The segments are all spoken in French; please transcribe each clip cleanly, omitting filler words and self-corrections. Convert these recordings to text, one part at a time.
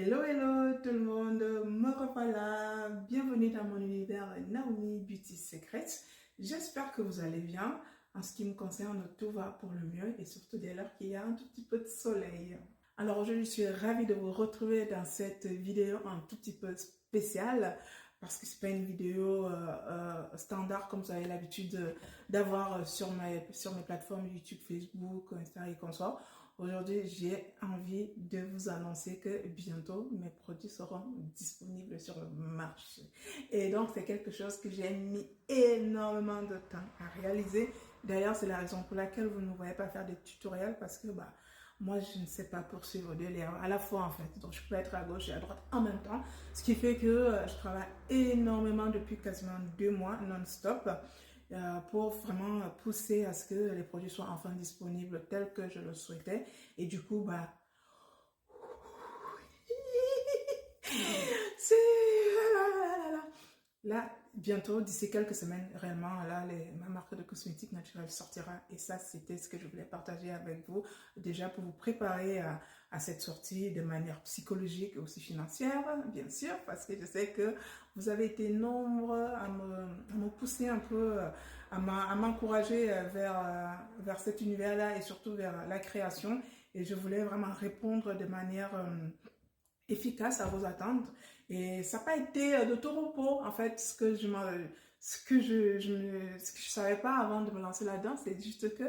Hello, hello tout le monde, me revoilà, bienvenue dans mon univers Naomi Beauty Secrets. J'espère que vous allez bien. En ce qui me concerne, tout va pour le mieux et surtout dès lors qu'il y a un tout petit peu de soleil. Alors aujourd'hui, je suis ravie de vous retrouver dans cette vidéo un tout petit peu spéciale parce que c'est pas une vidéo standard comme vous avez l'habitude d'avoir sur mes plateformes YouTube, Facebook, Instagram et consorts. Aujourd'hui, j'ai envie de vous annoncer que bientôt, mes produits seront disponibles sur le marché. Et donc, c'est quelque chose que j'ai mis énormément de temps à réaliser. D'ailleurs, c'est la raison pour laquelle vous ne voyez pas faire des tutoriels parce que moi, je ne sais pas poursuivre deux liens à la fois en fait. Donc, je peux être à gauche et à droite en même temps. Ce qui fait que je travaille énormément depuis quasiment 2 mois non-stop pour vraiment pousser à ce que les produits soient enfin disponibles tels que je le souhaitais. Et du coup, c'est... Là, bientôt, d'ici quelques semaines, réellement, là, ma marque de cosmétiques naturels sortira. Et ça, c'était ce que je voulais partager avec vous. Déjà, pour vous préparer à cette sortie de manière psychologique et aussi financière, bien sûr, parce que je sais que vous avez été nombreux à me pousser un peu, à m'encourager vers cet univers-là et surtout vers la création. Et je voulais vraiment répondre de manière efficace à vos attentes. Et ça n'a pas été de tout repos. En fait, ce que je savais pas avant de me lancer là-dedans, c'est juste que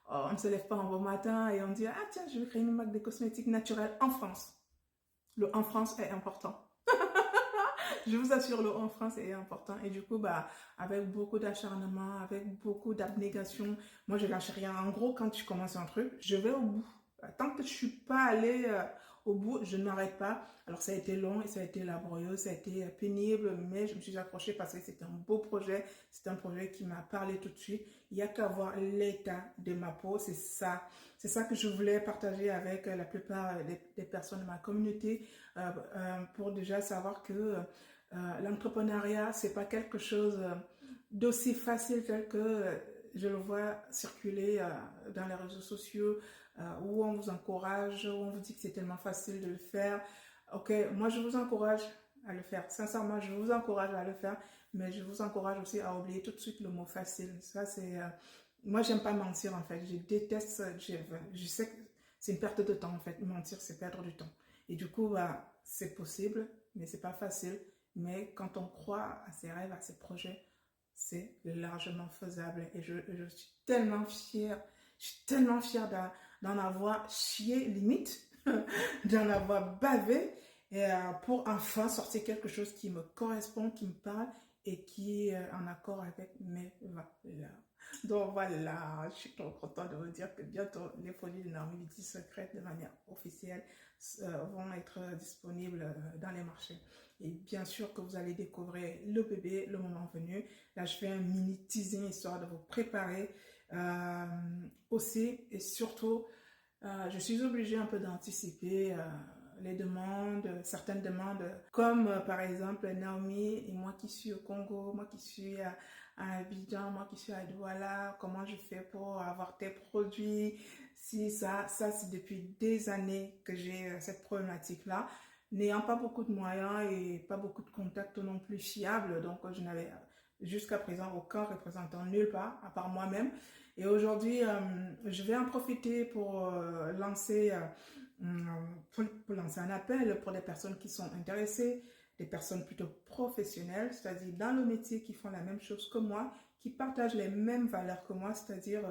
on ne se lève pas un bon matin et on dit, ah tiens, je vais créer une marque de cosmétiques naturels en France. Le en France est important. Je vous assure, le en France est important. Et du coup, avec beaucoup d'acharnement, avec beaucoup d'abnégation, moi, je lâche rien. En gros, quand tu commences un truc, je vais au bout. Tant que je suis pas allée au bout, je n'arrête pas. Alors, ça a été long et ça a été laborieux, ça a été pénible, mais je me suis accrochée parce que c'était un beau projet. C'est un projet qui m'a parlé tout de suite. Il n'y a qu'à voir l'état de ma peau. C'est ça. C'est ça que je voulais partager avec la plupart des personnes de ma communauté pour déjà savoir que l'entrepreneuriat, c'est pas quelque chose d'aussi facile tel que je le vois circuler dans les réseaux sociaux où on vous encourage, où on vous dit que c'est tellement facile de le faire. Ok, moi je vous encourage à le faire. Sincèrement, je vous encourage à le faire, mais je vous encourage aussi à oublier tout de suite le mot facile. Ça, c'est... moi, j'aime pas mentir en fait. Je déteste... Je sais que c'est une perte de temps en fait. Mentir, c'est perdre du temps. Et du coup, c'est possible, mais c'est pas facile. Mais quand on croit à ses rêves, à ses projets, c'est largement faisable. Et je suis tellement fière, je suis tellement fière d'en avoir chié limite, d'en avoir bavé, et pour enfin sortir quelque chose qui me correspond, qui me parle et qui est en accord avec mes valeurs. Donc voilà, je suis trop contente de vous dire que bientôt les produits de Naomi Beauty Secret de manière officielle vont être disponibles dans les marchés. Et bien sûr que vous allez découvrir le bébé le moment venu. Là, je fais un mini teasing histoire de vous préparer aussi. Et surtout, je suis obligée un peu d'anticiper les demandes, certaines demandes, comme par exemple Naomi et moi qui suis au Congo, moi qui suis à Abidjan, moi qui suis à Douala, comment je fais pour avoir tes produits, si ça c'est depuis des années que j'ai cette problématique-là. N'ayant pas beaucoup de moyens et pas beaucoup de contacts non plus fiables, donc je n'avais jusqu'à présent aucun représentant nulle part, à part moi-même. Et aujourd'hui, je vais en profiter pour pour lancer un appel pour des personnes qui sont intéressées, des personnes plutôt professionnelles, c'est-à-dire dans le métier qui font la même chose que moi, qui partagent les mêmes valeurs que moi, c'est-à-dire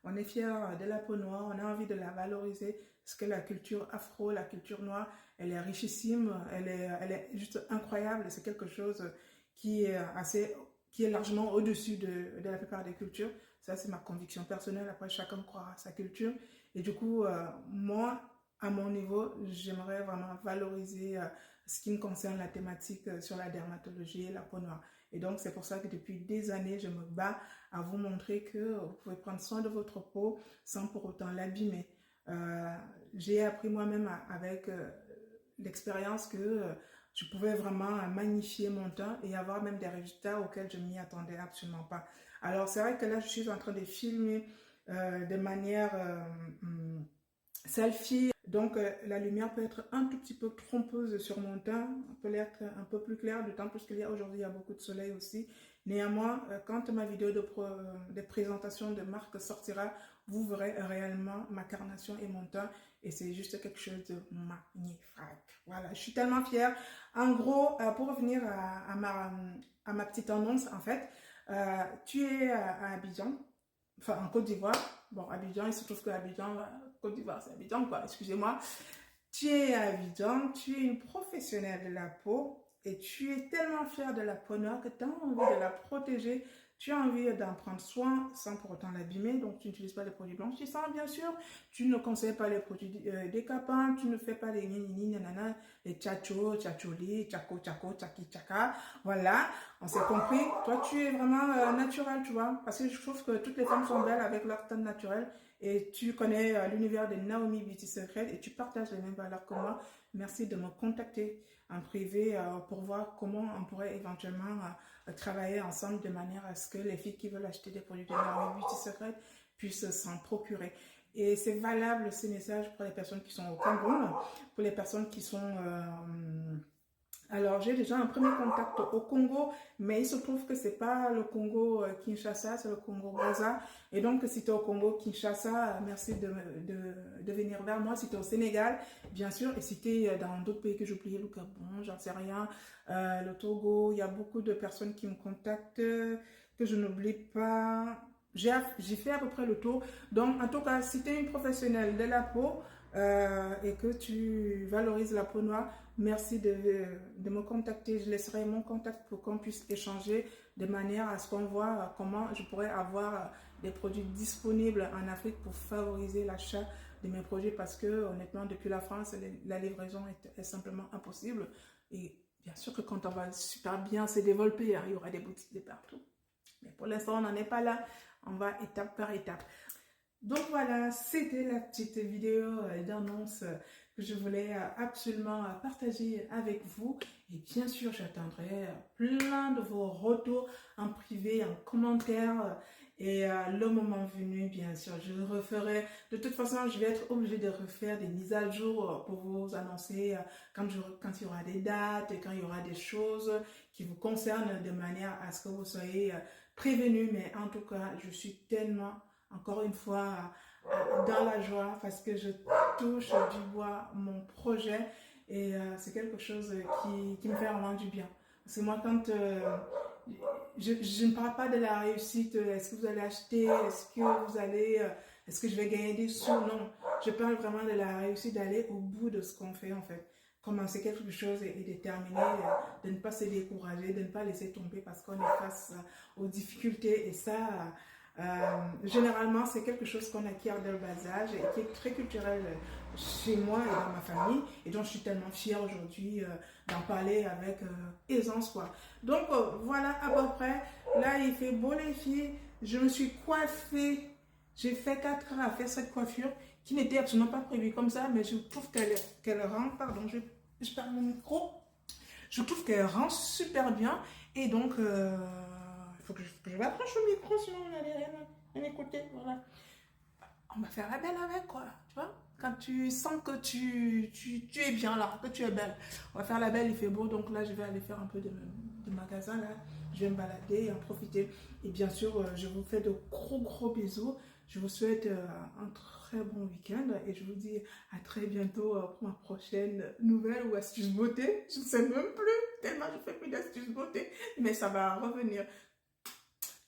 on est fier de la peau noire, on a envie de la valoriser, parce que la culture afro, la culture noire, elle est richissime, elle est juste incroyable, c'est quelque chose qui est qui est largement au-dessus de la plupart des cultures. Ça, c'est ma conviction personnelle. Après, chacun croit à sa culture. Et du coup, moi, à mon niveau, j'aimerais vraiment valoriser ce qui me concerne la thématique sur la dermatologie et la peau noire. Et donc, c'est pour ça que depuis des années, je me bats à vous montrer que vous pouvez prendre soin de votre peau sans pour autant l'abîmer. Euh, j'ai appris moi-même avec l'expérience que je pouvais vraiment magnifier mon teint et avoir même des résultats auxquels je ne m'y attendais absolument pas. Alors, c'est vrai que là, je suis en train de filmer de manière selfie Donc, la lumière peut être un tout petit peu trompeuse sur mon teint, peut l'être un peu plus clair, d'autant plus qu'il y a aujourd'hui, il y a beaucoup de soleil aussi. Néanmoins, quand ma vidéo de présentation de marque sortira, vous verrez réellement ma carnation et mon teint. Et c'est juste quelque chose de magnifique. Voilà, je suis tellement fière. En gros, pour revenir à ma petite annonce, en fait, tu es à Abidjan, enfin en Côte d'Ivoire. Bon, Abidjan, il se trouve que Abidjan, Côte d'Ivoire, c'est Abidjan, quoi, excusez-moi. Tu es à Abidjan, tu es une professionnelle de la peau et tu es tellement fière de la peau noire que tu as envie de la protéger, tu as envie d'en prendre soin sans pour autant l'abîmer, donc tu n'utilises pas les produits blanchissants, bien sûr, tu ne conseilles pas les produits décapants, tu ne fais pas les nini, nanana, les tchacho, tchacholi, tchako, tchako, tchaki, tchaka, voilà, on s'est compris, toi tu es vraiment naturel, tu vois, parce que je trouve que toutes les femmes sont belles avec leur teint naturel. Et tu connais l'univers de Naomi Beauty Secret et tu partages les mêmes valeurs que moi. Merci de me contacter en privé pour voir comment on pourrait éventuellement travailler ensemble de manière à ce que les filles qui veulent acheter des produits de Naomi Beauty Secret puissent s'en procurer. Et c'est valable ces messages pour les personnes qui sont au Cameroun, pour les personnes qui sont... Alors, j'ai déjà un premier contact au Congo, mais il se trouve que c'est pas le Congo Kinshasa, c'est le Congo Brazza. Et donc, si tu es au Congo Kinshasa, merci de venir vers moi. Si tu es au Sénégal, bien sûr. Et si tu es dans d'autres pays que j'oublie, le Gabon, j'en sais rien, le Togo, il y a beaucoup de personnes qui me contactent que je n'oublie pas. J'ai fait à peu près le tour. Donc, en tout cas, si tu es une professionnelle de la peau et que tu valorises la peau noire, merci de me contacter. Je laisserai mon contact pour qu'on puisse échanger de manière à ce qu'on voit comment je pourrais avoir des produits disponibles en Afrique pour favoriser l'achat de mes produits parce que honnêtement, depuis la France, la livraison est simplement impossible. Et bien sûr que quand on va super bien se développer, hein, il y aura des boutiques de partout. Mais pour l'instant, on n'en est pas là. On va étape par étape. Donc voilà, c'était la petite vidéo d'annonce que je voulais absolument partager avec vous. Et bien sûr, j'attendrai plein de vos retours en privé, en commentaire. Et le moment venu, bien sûr, je referai. De toute façon, je vais être obligée de refaire des mises à jour pour vous annoncer quand il y aura des dates et quand il y aura des choses qui vous concernent de manière à ce que vous soyez prévenus. Mais en tout cas, je suis tellement... Encore une fois, dans la joie parce que je touche du bois mon projet et c'est quelque chose qui me fait vraiment du bien. Parce que moi, quand je ne parle pas de la réussite, est-ce que vous allez acheter, est-ce que je vais gagner des sous, non. Je parle vraiment de la réussite, d'aller au bout de ce qu'on fait en fait. Commencer quelque chose et de terminer, de ne pas se décourager, de ne pas laisser tomber parce qu'on est face aux difficultés et ça... généralement, c'est quelque chose qu'on acquiert dès le bas âge et qui est très culturel chez moi et dans ma famille. Et donc, je suis tellement fière aujourd'hui d'en parler avec aisance, quoi. Donc, voilà à peu près. Là, il fait beau, les filles. Je me suis coiffée. J'ai fait 4 heures à faire cette coiffure qui n'était absolument pas prévue comme ça, mais je trouve qu'elle rend, pardon, je perds mon micro. Je trouve qu'elle rend super bien. Et donc... faut que je m'approche au micro, sinon on n'allait rien écouter. Voilà. On va faire la belle avec, quoi. Tu vois? Quand tu sens que tu es bien là, que tu es belle. On va faire la belle, il fait beau. Donc là, je vais aller faire un peu de magasin. Là. Je vais me balader et en profiter. Et bien sûr, je vous fais de gros bisous. Je vous souhaite un très bon week-end. Et je vous dis à très bientôt pour ma prochaine nouvelle ou astuce beauté. Je ne sais même plus. Tellement je fais plus d'astuces beauté. Mais ça va revenir.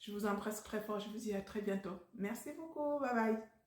Je vous embrasse très fort. Je vous dis à très bientôt. Merci beaucoup. Bye bye.